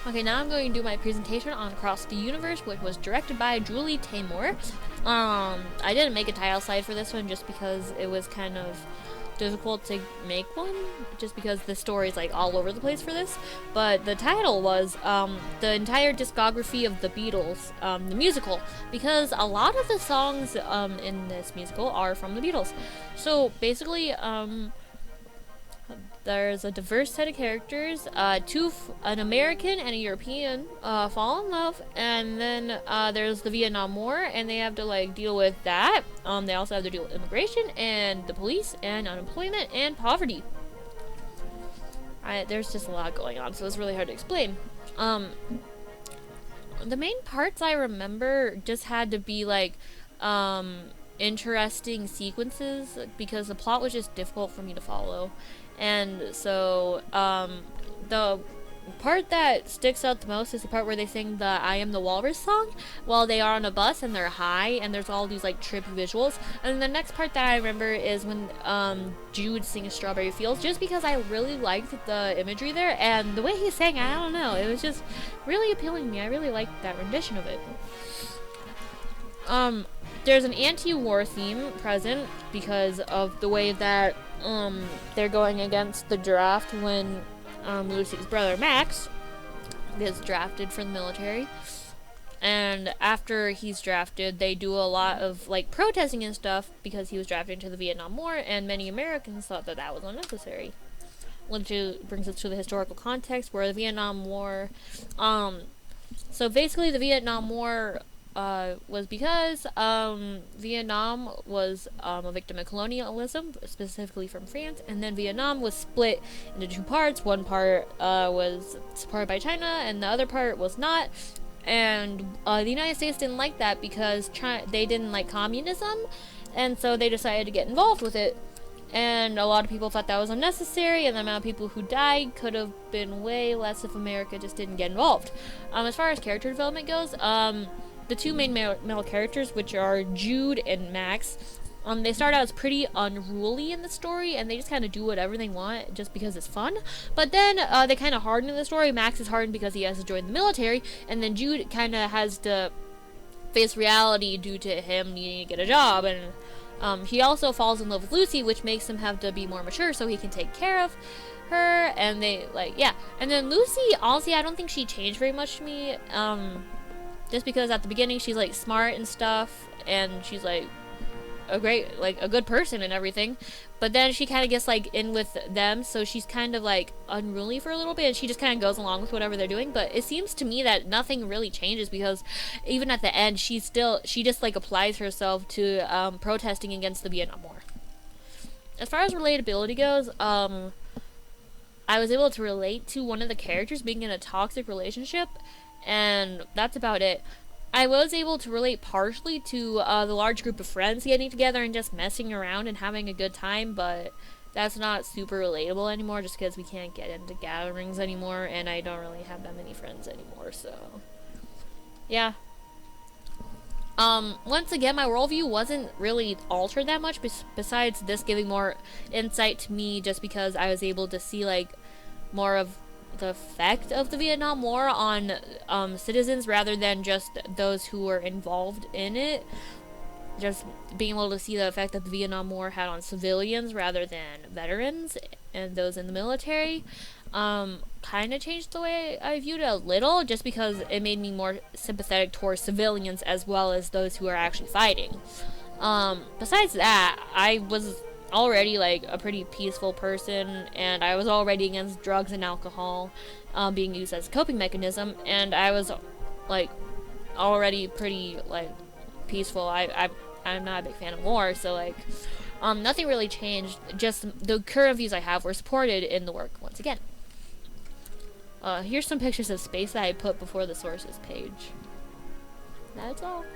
Okay, now I'm going to do my presentation on Across the Universe, which was directed by Julie Taymor. I didn't make a title slide for this one just because it was kind of difficult to make one, just because the story is like all over the place for this. But the title was the entire discography of the Beatles, the musical, because a lot of the songs in this musical are from the Beatles. So basically, there's a diverse set of characters. An American and a European fall in love, and then there's the Vietnam War, and they have to like deal with that. They also have to deal with immigration and the police and unemployment and poverty. There's just a lot going on, so it's really hard to explain. The main parts I remember just had to be like interesting sequences because the plot was just difficult for me to follow. And so, the part that sticks out the most is the part where they sing the I Am the Walrus song while they are on a bus and they're high and there's all these like trippy visuals. And the next part that I remember is when Jude sings Strawberry Fields, just because I really liked the imagery there and the way he sang, I don't know, it was just really appealing to me. I really liked that rendition of it. There's an anti-war theme present because of the way that they're going against the draft when Lucy's brother Max gets drafted for the military. And after he's drafted, they do a lot of like protesting and stuff because he was drafted into the Vietnam War, and many Americans thought that that was unnecessary. Which brings us to the historical context where the Vietnam War. So basically, the Vietnam War was because Vietnam was a victim of colonialism, specifically from France, and then Vietnam was split into two parts. One part was supported by China, and the other part was not. And the United States didn't like that because they didn't like communism, and so they decided to get involved with it. And a lot of people thought that was unnecessary, and the amount of people who died could have been way less if America just didn't get involved. As far as character development goes, the two main male characters, which are Jude and Max, they start out as pretty unruly in the story, and they just kind of do whatever they want just because it's fun. But then they kind of harden in the story. Max is hardened because he has to join the military, and then Jude kind of has to face reality due to him needing to get a job. And he also falls in love with Lucy, which makes him have to be more mature so he can take care of her. And they and then Lucy, honestly, I don't think she changed very much to me. Just because at the beginning she's like smart and stuff, and she's like a good person and everything, but then she kind of gets like in with them, so she's kind of like unruly for a little bit, and she just kind of goes along with whatever they're doing. But it seems to me that nothing really changes, because even at the end she just like applies herself to protesting against the Vietnam War. As far as relatability goes, I was able to relate to one of the characters being in a toxic relationship, and that's about it. I was able to relate partially to the large group of friends getting together and just messing around and having a good time, but that's not super relatable anymore just because we can't get into gatherings anymore, and I don't really have that many friends anymore, so yeah. Once again, my worldview wasn't really altered that much, besides this giving more insight to me just because I was able to see like more of the effect of the Vietnam War on citizens rather than just those who were involved in it. Just being able to see the effect that the Vietnam War had on civilians rather than veterans and those in the military kind of changed the way I viewed it a little, just because it made me more sympathetic towards civilians as well as those who are actually fighting. Besides that, I was already like a pretty peaceful person, and I was already against drugs and alcohol being used as a coping mechanism, and I was like already pretty like peaceful. I'm not a big fan of war, so like nothing really changed. Just the current views I have were supported in the work once again. Here's some pictures of space that I put before the sources page. That's all.